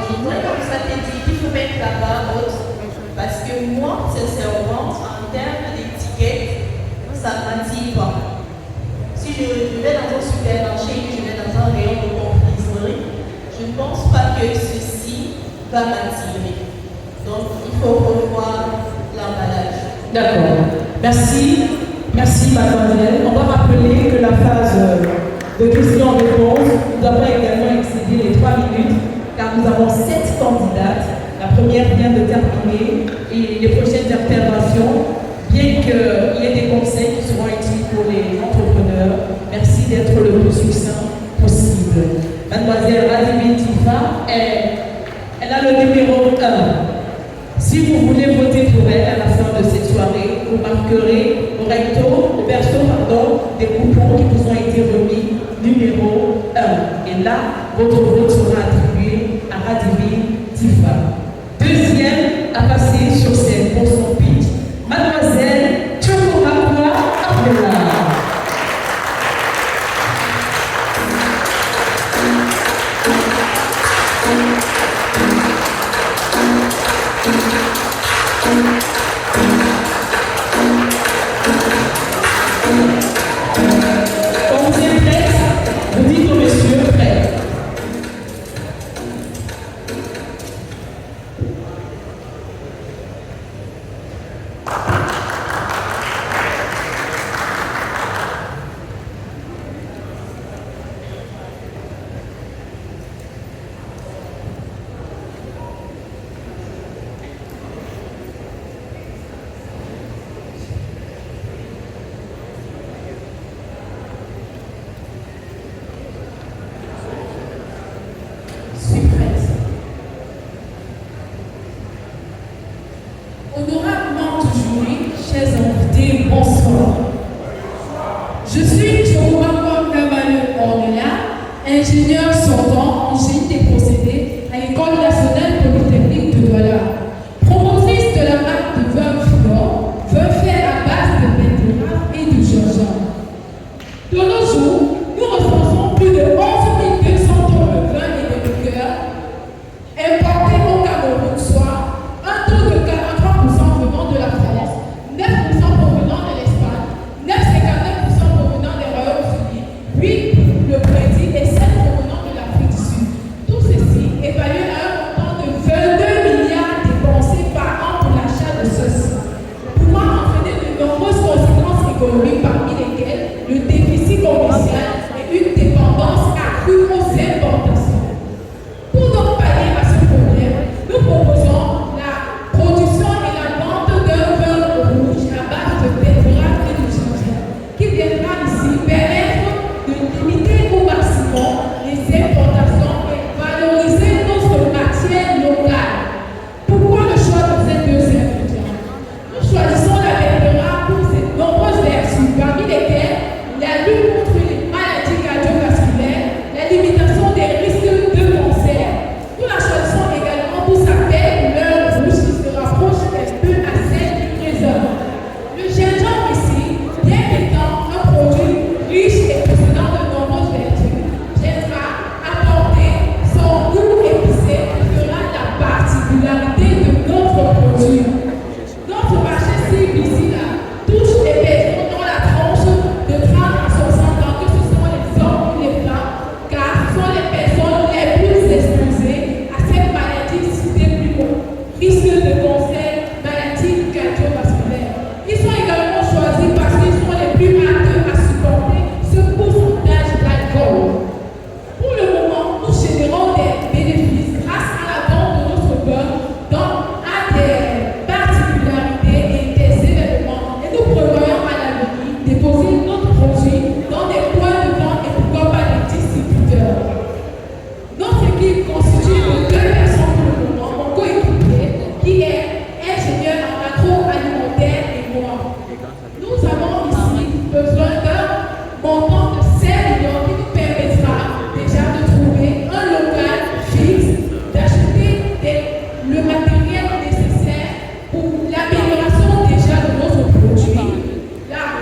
je voudrais comme ça te dire qu'il faut mettre la barre haute. Parce que moi, sincèrement, en termes d'étiquette, ça ne m'attire pas. Si je vais dans un supermarché et que je vais dans un rayon de confiserie, je ne pense pas que ceci va m'attirer. Donc, il faut revoir l'emballage. D'accord. Merci. Merci, mademoiselle. On va rappeler que la phase de questions-réponses, nous avons également excédé les 3 minutes, car nous avons 7 candidates. La première vient de terminer et les prochaines interventions, bien qu'il y ait des conseils qui seront utiles pour les entrepreneurs, merci d'être le plus succinct possible. Mademoiselle Radimi Tifa, elle a le numéro 1. Si vous voulez voter pour elle à la fin de cette soirée, vous marquerez au verso, des coupons qui vous ont été remis numéro 1. Et là, votre vote sera attribué à Radimi Tifa. Deuxième à passer sur scène pour son pitch, mademoiselle Chokomakwa Abdella. Quand vous êtes prête, vous dites au monsieur prêt. Honorablement aujourd'hui, chers invités, bonsoir. Je suis Chokomakwa Abdella, ingénieur sortant en génie des procédés à l'École nationale polytechnique de Douala. Promotrice de la marque de vin Flore, vin fait à base de betterave et de gingembre. De nos jours, nous recensons plus de 11 200 tonnes de vin et de liqueur importés au Cameroun, soit un taux de 43% venant de la France, 9% provenant de l'Espagne, 9,59% provenant des Royaumes-Unis, 8% le Brésil et 7% provenant de l'Afrique du Sud. Tout ceci évalue à un montant de 22 milliards dépensés par an pour l'achat de ceci, pouvant entraîner de nombreuses conséquences économiques, parmi lesquelles le déficit commercial et une dépendance accrue aux importations. Pour donc pallier à ce problème, nous proposons la production et la vente d'un vin rouge à base de betterave et de gingembre, qui viendra ici permettre de limiter au maximum les importations et valoriser notre matière locale. Pourquoi le choix de ces deux ingrédients? Nous choisissons la betterave pour ses nombreuses vertus, parmi lesquelles la lutte contre les maladies cardiovasculaires, la limitation des risques de cancer. Nous la choisissons également pour sa belle couleur rouge qui se rapproche un peu à celle du raisin. Le gingembre ici, bien qu'étant un produit riche et possédant de nombreuses vertus, viendra apporter son goût épicé qui fera la particularité de notre produit. Notre marché cible ici touche les personnes dans la tranche de 30 à 60 ans, que ce sont les hommes ou les femmes, car ce sont les personnes les plus exposées à cette maladie citée plus haut, risque de cancer, maladie cardiovasculaire. Ils sont également choisis parce qu'ils sont les plus aptes à supporter ce pourcentage d'alcool. Pour le moment, nous générons des bénéfices grâce à la vente de notre vin à des particularités et des événements, et nous prévoyons à l'avenir déposer notre produit dans des points de vente et pourquoi pas des distributeurs. Notre équipe constituée de 2 personnes pour le moment, mon coéquipier, qui est ingénieur en agroalimentaire et moi. Nous avons ici besoin d'un montant de 5 millions qui nous permettra déjà de trouver un local fixe, d'acheter le matériel nécessaire pour l'amélioration déjà de notre produit,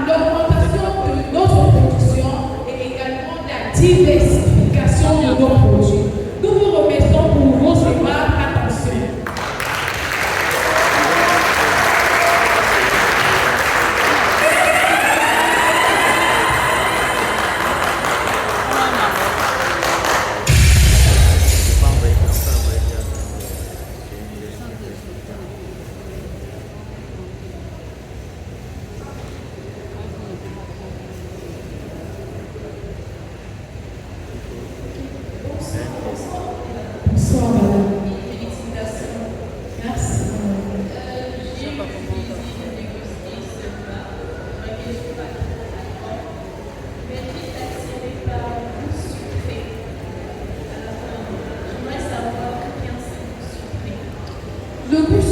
l'augmentation de notre production et également la diversification de nos produits. Nous vous remercions pour vos épargnes.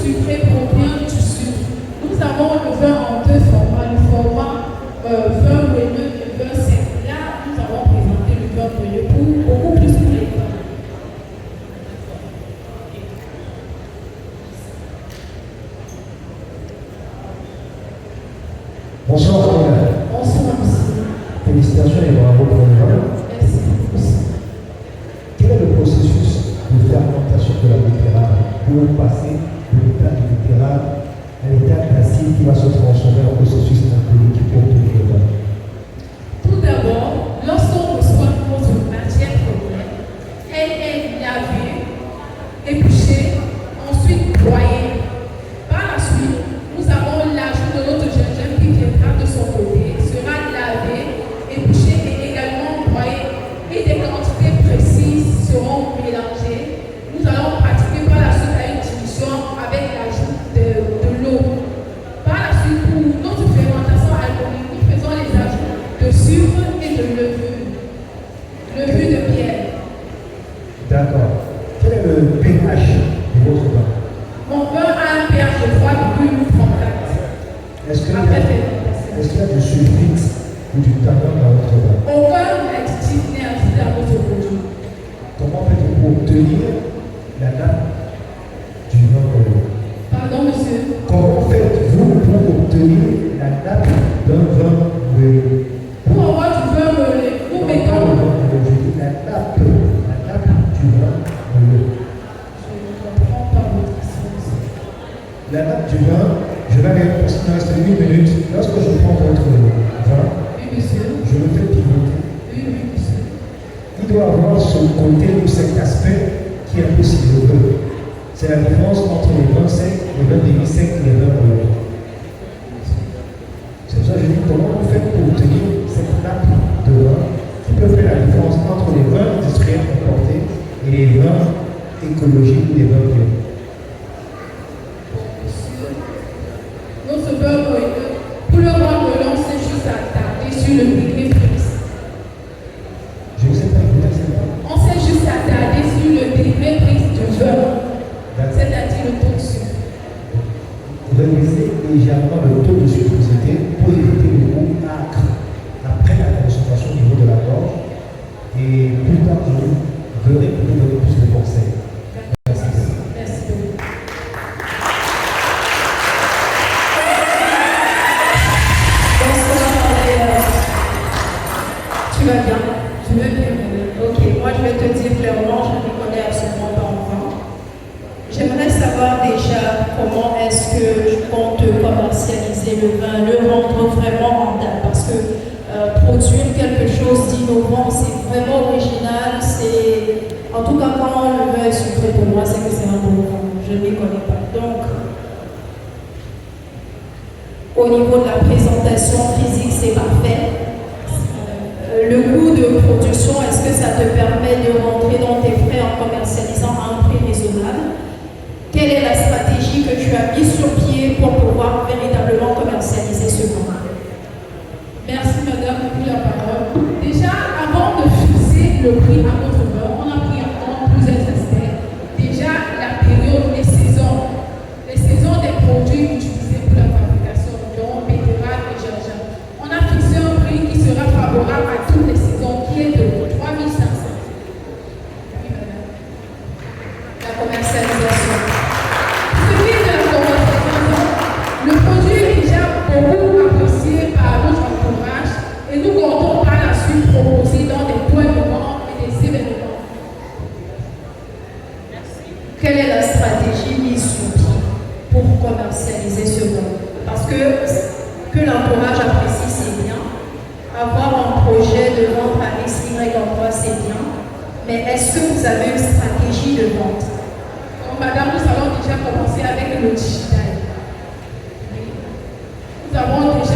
sucré provient du sucre. Nous avons le vin en deux formats, le format vin moelleux et vin sec. Là, nous avons présenté le vin moelleux pour beaucoup plus pour les femmes. Bonsoir, Frère. Bonsoir, monsieur. Félicitations et bravo pour le vin. Merci beaucoup. Quel est le processus de fermentation de la betterave pour passer de l'état de betterave à l'état d'acide qui va se transformer en processus alcoolique pour obtenir le vin? Tout d'abord, lorsqu'on reçoit notre matière première, elle est lavée, épluchée, ensuite broyée. Par la suite, nous avons l'ajout de notre gingembre qui viendra de son côté, sera lavé, épluché et également broyé. Et des quantités précises seront mélangées. Nous allons pratiquer par la suite à une dilution avec l'ajout de l'eau. Par la suite, pour notre fermentation alcoolique, nous faisons les ajouts de sucre et de levure. Levure de pierre. D'accord. Quel est le pH de votre vin? Mon vin a un pH de 3,34. Est-ce qu'il Après y fermentation. a du sulfite ou du tabac dans votre vin? Aucun additif n'est ajouté à votre produit. Comment faites-vous pour obtenir la nappe du vin moelleux? Pardon, monsieur. Comment faites-vous pour obtenir la nappe d'un vin moelleux? Pour avoir du vin moelleux, nous mettons. La nappe du vin moelleux. Je ne comprends pas votre question, monsieur. La nappe du vin, je vais aller parce qu'il me reste 8 minutes. Lorsque je prends votre vin, Oui, monsieur. je le fais pivoter. Oui, monsieur. Il doit avoir ce côté ou cet aspect qui est un peu sinueux. C'est la différence entre les vins secs, les vins demi-secs et les vins moelleux. C'est pour ça que je dis comment vous faites pour obtenir cette nappe de vin qui peut faire la différence entre les vins industriels importés et les vins écologiques ou les vins bio. Notre vin moelleux, pour le vin moelleux, c'est juste à tarder sur le degré fixe. Je ne sais pas écouter cette vin. On s'est juste attardé sur le degré fixe du vin, c'est-à-dire le taux de sucre. Réduisez légèrement le taux de sucrosité pour éviter le goût acre après la concentration au niveau de la gorge. Et plus tard, je verrai pour vous donner plus de conseils. Merci. Merci beaucoup. Bonsoir, tu vas bien? Je vais bien, madame. Ok, moi je vais te dire clairement, je ne me connais absolument pas en vin. J'aimerais savoir déjà comment est-ce que je compte commercialiser le vin, le rendre vraiment rentable, parce que produire quelque chose d'innovant, c'est vraiment original, c'est... En tout cas, quand le vin est sucré pour moi, c'est que c'est un bon vin, je ne m'y connais pas. Donc, au niveau de la présentation physique, c'est parfait. Le coût de production, est-ce que ça te permet de rentrer dans tes frais en commercialisant à un prix raisonnable? Quelle est la stratégie que tu as mise sur pied pour pouvoir véritablement commercialiser ce vin? Merci, madame, pour la parole. Déjà, avant de fixer le prix à votre vin, on a pris en compte plusieurs aspects. Déjà, la période, les saisons des produits utilisés pour la fabrication, dont betterave et gingembre. On a fixé un prix qui sera favorable à toutes les saisons, qui est de 3500. Oui, madame. La commercialisation. Ce qui est de la commercialisation, le produit est déjà beaucoup apprécié par notre entourage et nous comptons par la suite proposer dans des points de vente et des événements. Quelle est la stratégie mise sur pied pour commercialiser ce vin? Parce que l'entourage apprécie, c'est bien. Avoir un projet de vente à X, Y endroit, c'est bien. Mais est-ce que vous avez une stratégie de vente? Donc, madame, nous allons déjà commencer avec le digital. Oui. Nous avons déjà